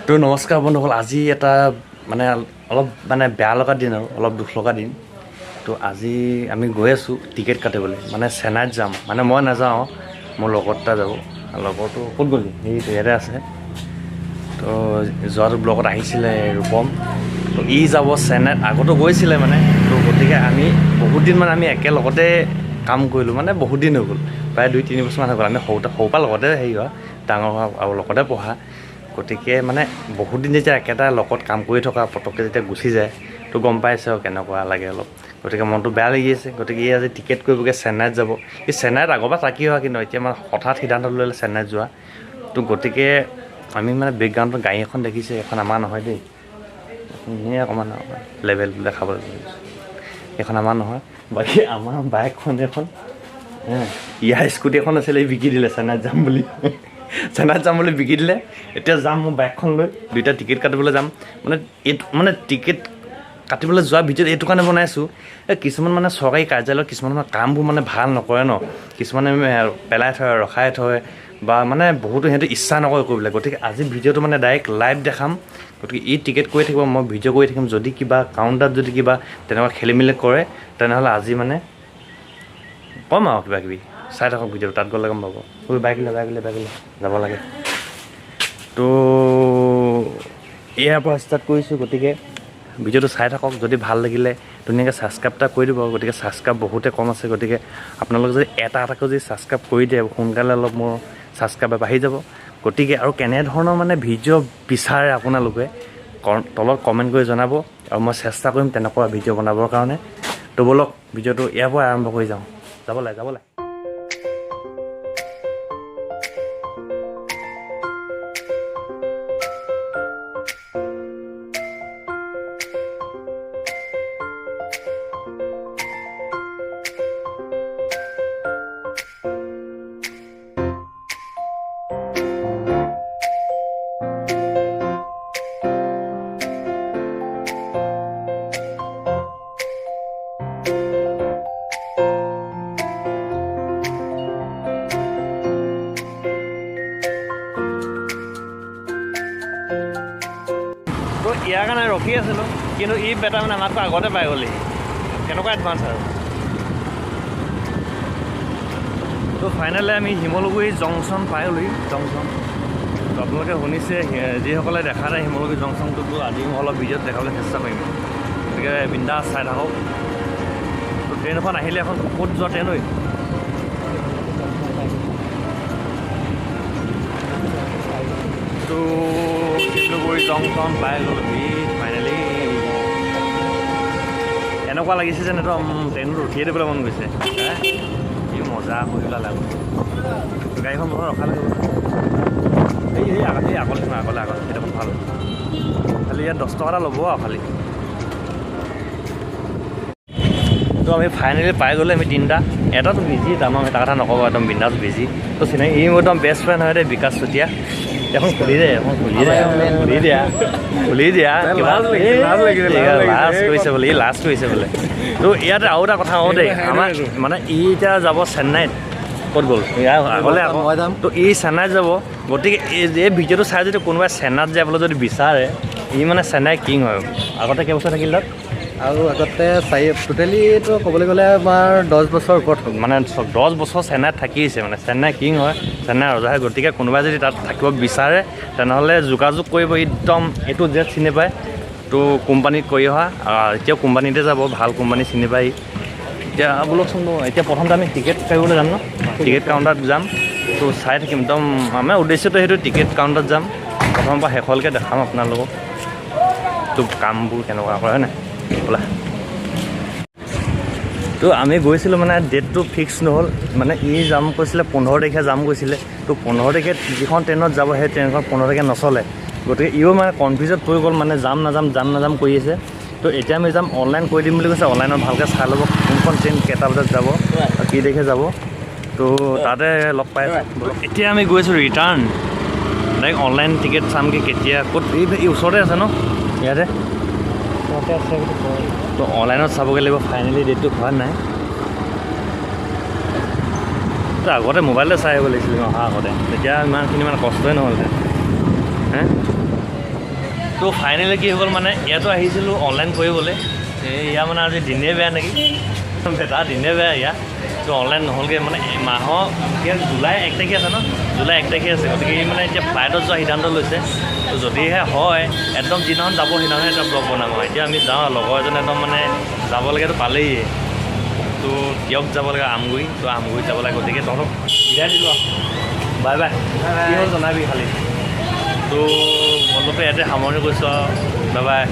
তো নমস্কাৰ বন্ধুসকল, আজি এটা অলপ বেয়া লগা দিন আৰু অলপ দুখ লগা দিন। তো আজি আমি গৈ আছোঁ টিকেট কাটিবলৈ, চেন্নাইত যাম। মই নাযাওঁ, মোৰ লগত এটা যাব। লগৰটো ক'ত গ'লি? সেই ইয়াতে আছে। তো যোৱাটো ব্লগত আহিছিলে ৰূপম, তো ই যাব চেন্নাইত। আগতো গৈছিলে তো গতিকে আমি বহুত দিন আমি একেলগতে কাম কৰিলোঁ, বহুত দিন হৈ গ'ল, প্ৰায় 2-3 বছৰমান হৈ গ'ল। আমি সৰুপৰা লগতে হেৰি হোৱা, ডাঙৰ হোৱা আৰু লগতে পঢ়া। গতিকে বহুত দিন যেতিয়া একেটা লগত কাম কৰি থকা পটককৈ যেতিয়া গুচি যায়, তো গম পাইছে আৰু কেনেকুৱা লাগে অলপ। গতিকে মনটো বেয়া লাগি আছে। গতিকে ই আজি টিকেট কৰিবগৈ, চেন্নাইত যাব। এই চেন্নাইত আগৰ পৰা থাকি হোৱা, কিন্তু এতিয়া হঠাৎ সিদ্ধান্ত ল'লে চেন্নাইত যোৱা। তো গতিকে আমি বেকগ্ৰাউণ্ডত গাড়ী এখন দেখিছে, এখন আমাৰ নহয় দেই, এনেই অকণমান লেভেল দেখাবলৈ এইখন আমাৰ নহয়। বাকী আমাৰ বাইকখন এখন, ইয়াৰ স্কুটি এখন আছিলে, বিকি দিলে চেন্নাইত যাম বুলি। চেন্নাইত যাম বুলি বিকি দিলে। এতিয়া যাম মোৰ বাইকখন লৈ, দুইটা টিকেট কাটিবলৈ যাম। এইটো টিকেট কাটিবলৈ যোৱা ভিডিঅ'ত এইটো কাৰণে বনাইছোঁ, কিছুমান চৰকাৰী কাৰ্যালয়ত কিছুমান কামবোৰ ভাল নকৰে ন। কিছুমানে পেলাই থয়, ৰখাই থয়, বা বহুতো সিহঁতে ইচ্ছা নকৰে কৰিবলৈ। গতিকে আজি ভিডিঅ'টো ডাইৰেক্ট লাইভ দেখাম। গতিকে ই টিকেট কৰি থাকিব, মই ভিডিঅ' কৰি থাকিম। যদি কিবা কাউণ্টাৰত যদি কিবা তেনেকুৱা খেলি মেলি কৰে, তেনেহ'লে আজি ক'ম আৰু কিবা কিবি। চাই থাকক ভিডিঅ'টো, তাত গ'লে গম পাব। বাইক লৈ যাব লাগে। তো ইয়াৰ পৰা ষ্টাৰ্ট কৰিছোঁ। গতিকে ভিডিঅ'টো চাই থাকক। যদি ভাল লাগিলে ধুনীয়াকৈ ছাবস্ক্ৰাইব এটা কৰি দিব। গতিকে ছাবস্ক্ৰাইব বহুতে কম আছে। গতিকে আপোনালোকে যদি এটাকৈ যদি ছাবস্ক্ৰাইব কৰি দিয়ে, সোনকালে অলপ মোৰ ছাবস্ক্ৰাইবাৰ বাঢ়ি যাব। গতিকে আৰু কেনেধৰণৰ ভিডিঅ' বিচাৰে আপোনালোকে তলত কমেণ্ট কৰি জনাব, আৰু মই চেষ্টা কৰিম তেনেকুৱা ভিডিঅ' বনাবৰ কাৰণে। তো ব'লক ভিডিঅ'টো ইয়াৰ পৰা আৰম্ভ কৰি যাওঁ। যাব লাগে। তো ইয়াৰ কাৰণে ৰখি আছিলোঁ, কিন্তু ই বেটা আমাতকৈ আগতে পাই গ'লি। কেনেকুৱা এডভান্স আৰু। তো ফাইনেলি আমি শিমলুগুৰি জংচন পাই গ'লি। জংচন তো আপোনালোকে শুনিছে, যিসকলে দেখা নাই শিমলুগুৰি জংচনটোতো আজি মই অলপ ভিডিঅ'ত দেখাবলৈ চেষ্টা কৰিম। গতিকে বিন্দাছ চাই থাকক। তো ট্ৰেইন এখন আহিলে, এখন ক'ত যোৱা ট্ৰেইন ঐ? তো শিমলুগুৰি জংচন পাই গ'ল ফাইনেলি। এনেকুৱা লাগিছে যেন একদম ট্ৰেইনত উঠিয়ে দিবলৈ মন গৈছে। কি মজা কৰিলা লাভ। গাড়ীখন বহুত ৰখা লাগিব। আগলৈ সেইটো ভাল। খালি ইয়াত 10 টকা এটা ল'ব আৰু খালি। তো আমি ফাইনেলি পাই গ'লো। আমি তিনিটা, এটাতো বিজি, তাৰমানে আমি তাৰ কথা নক'ব, একদম বিন্দাছ বিজি। তো চিনাকি ই মোৰ একদম বেষ্ট ফ্ৰেণ্ড হয় দেই, বিকাশ চুতীয়া। এখন খুলি দিয়া। লাজ কৰিছে বোলে, ই লাজ কৰিছে বোলে। তো ইয়াতে আৰু এটা কথা কওঁ দেই, আমাৰ ই এতিয়া যাব চেন্নাইত। ক'ত গ'ল? ইয়াৰ আগলৈ আকৌ তো ই চেন্নাইত যাব। গতিকে এই ভিডিঅ'টো চাই যদি কোনোবাই চেন্নাইত যাবলৈ যদি বিচাৰে, ই চেন্নাই কিং হয়। আগতে কেইবছৰ থাকিল তাত? আৰু আগতে টোটেলিটো ক'বলৈ গ'লে আমাৰ 10 বছৰ ওপৰত হ'ল। 10 বছৰ চেন্নাইত থাকিছে, চেন্নাই কিং হয়, চেন্নাই ৰজাহে। গতিকে কোনোবাই যদি তাত থাকিব বিচাৰে, তেনেহ'লে যোগাযোগ কৰিব। একদম এইটো জেট চিনি পায়। তো কোম্পানীত কৰি অহা, এতিয়াও কোম্পানীতে যাব, ভাল কোম্পানী চিনি পায়। এতিয়া বোলকচোন, এতিয়া প্ৰথমতে আমি টিকেট কাটিবলৈ যাম ন, টিকেট কাউণ্টাৰত যাম। তো চাই থাকিম, একদম আমাৰ উদ্দেশ্যটো সেইটো, টিকেট কাউণ্টাৰত যাম। প্ৰথমৰ পৰা শেষলৈকে দেখাম আপোনালোকক তো কামবোৰ কেনেকুৱা কৰে, হয় নাই? বোলা। তো আমি গৈছিলোঁ, ডেটটো ফিক্স নহ'ল। ই যাম কৈছিলে 15 তাৰিখে যাম কৈছিলে। তো 15 তাৰিখে যিখন ট্ৰেইনত যাব, সেই ট্ৰেইনখন 15 তাৰিখে নচলে। গতিকে ইও কনফিউজত পৰি গ'ল, যাম নাযাম কৰি আছে। তো এতিয়া আমি যাম, অনলাইন কৰি দিম বুলি কৈছে। অনলাইনত ভালকৈ চাই ল'ব কোনখন ট্ৰেইন কেইটা বজাত যাব, কি তাৰিখে যাব। তো তাতে লগ পাই। এতিয়া আমি গৈছোঁ ৰিটাৰ্ণ, ডাইৰেক্ট অনলাইন টিকেট চামগৈ কেতিয়া, ক'ত। এই ওচৰতে আছে ন ইয়াতে। তো অনলাইনত চাবগৈ লাগিব। ফাইনেলি ডেটটো হোৱা নাই। তো আগতে মোবাইলতে চাই আহিব লাগিছিল অহা আগতে, তেতিয়া ইমানখিনি কষ্টই নহ'ল। তো ফাইনেলি কি হৈ গ'ল মানে ইয়াতো আহিছিলোঁ অনলাইন কৰিবলৈ ইয়াৰ মানে আজি দিনেই বেয়া নেকি বেটা দিনে বেয়া ইয়াৰ তো অনলাইন নহ'লগৈ মানে মাহৰ এতিয়া জুলাই 1 তাৰিখে আছে ন জুলাই 1 তাৰিখে আছে গতিকে মানে এতিয়া ফ্লাইটত যোৱা সিদ্ধান্ত লৈছে তো যদিহে হয় একদম যিদিনাখন যাব সেইদিনাখনে এটা ব্লগ বনাম আৰু এতিয়া আমি যাওঁ লগৰ এজন একদম মানে যাবলৈকেতো পালেই তো দিয়ক যাব লাগে আমগুৰি তো আমগুৰিত যাব লাগে গতিকে তহঁতক বিদায় দিলোঁ আৰু বাই বাই কি হ'ল জনাবি খালি তো বন্ধুটো ইয়াতে সামৰণি কৰিছোঁ আৰু বাই বাই